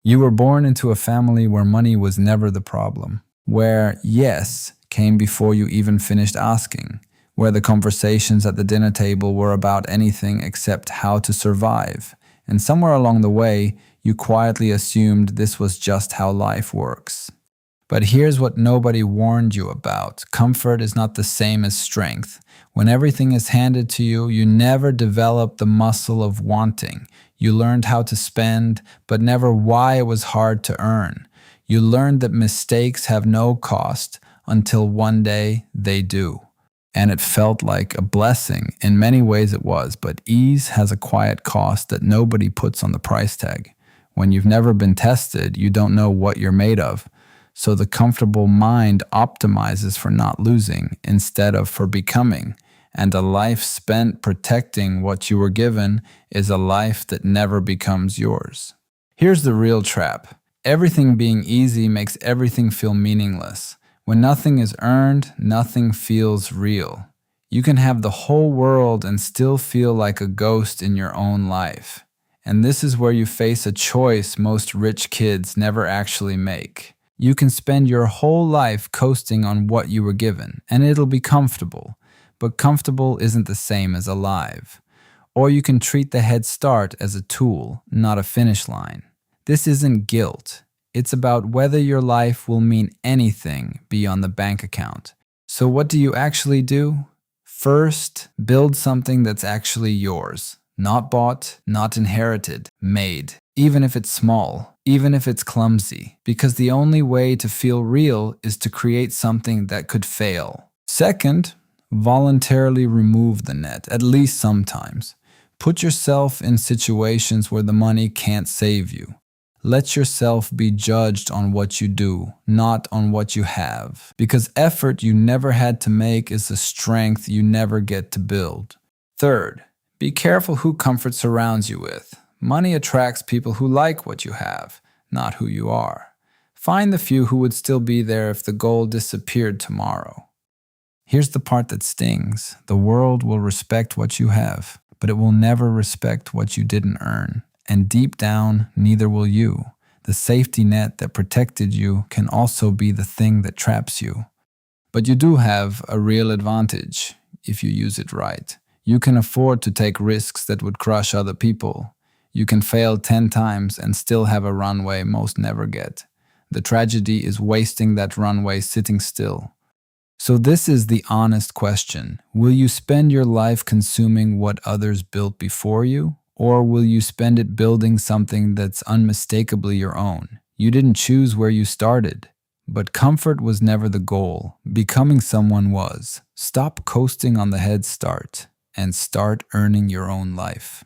You were born into a family where money was never the problem, where yes came before you even finished asking, where the conversations at the dinner table were about anything except how to survive. And somewhere along the way, you quietly assumed this was just how life works. But here's what nobody warned you about. Comfort is not the same as strength. When everything is handed to you, you never develop the muscle of wanting. You learned how to spend, but never why it was hard to earn. You learned that mistakes have no cost until one day they do. And it felt like a blessing. In many ways it was, but ease has a quiet cost that nobody puts on the price tag. When you've never been tested, you don't know what you're made of. So the comfortable mind optimizes for not losing instead of for becoming. And a life spent protecting what you were given is a life that never becomes yours. Here's the real trap. Everything being easy makes everything feel meaningless. When nothing is earned, nothing feels real. You can have the whole world and still feel like a ghost in your own life. And this is where you face a choice most rich kids never actually make. You can spend your whole life coasting on what you were given, and it'll be comfortable. But comfortable isn't the same as alive. Or you can treat the head start as a tool, not a finish line. This isn't guilt. It's about whether your life will mean anything beyond the bank account. So what do you actually do? First, build something that's actually yours. Not bought, not inherited, made. Even if it's small, even if it's clumsy. Because the only way to feel real is to create something that could fail. Second, voluntarily remove the net, at least sometimes. Put yourself in situations where the money can't save you. Let yourself be judged on what you do, not on what you have. Because effort you never had to make is a strength you never get to build. Third, be careful who comfort surrounds you with. Money attracts people who like what you have, not who you are. Find the few who would still be there if the gold disappeared tomorrow. Here's the part that stings. The world will respect what you have, but it will never respect what you didn't earn. And deep down, neither will you. The safety net that protected you can also be the thing that traps you. But you do have a real advantage if you use it right. You can afford to take risks that would crush other people. You can fail 10 times and still have a runway most never get. The tragedy is wasting that runway sitting still. So this is the honest question. Will you spend your life consuming what others built before you? Or will you spend it building something that's unmistakably your own? You didn't choose where you started. But comfort was never the goal. Becoming someone was. Stop coasting on the head start and start earning your own life.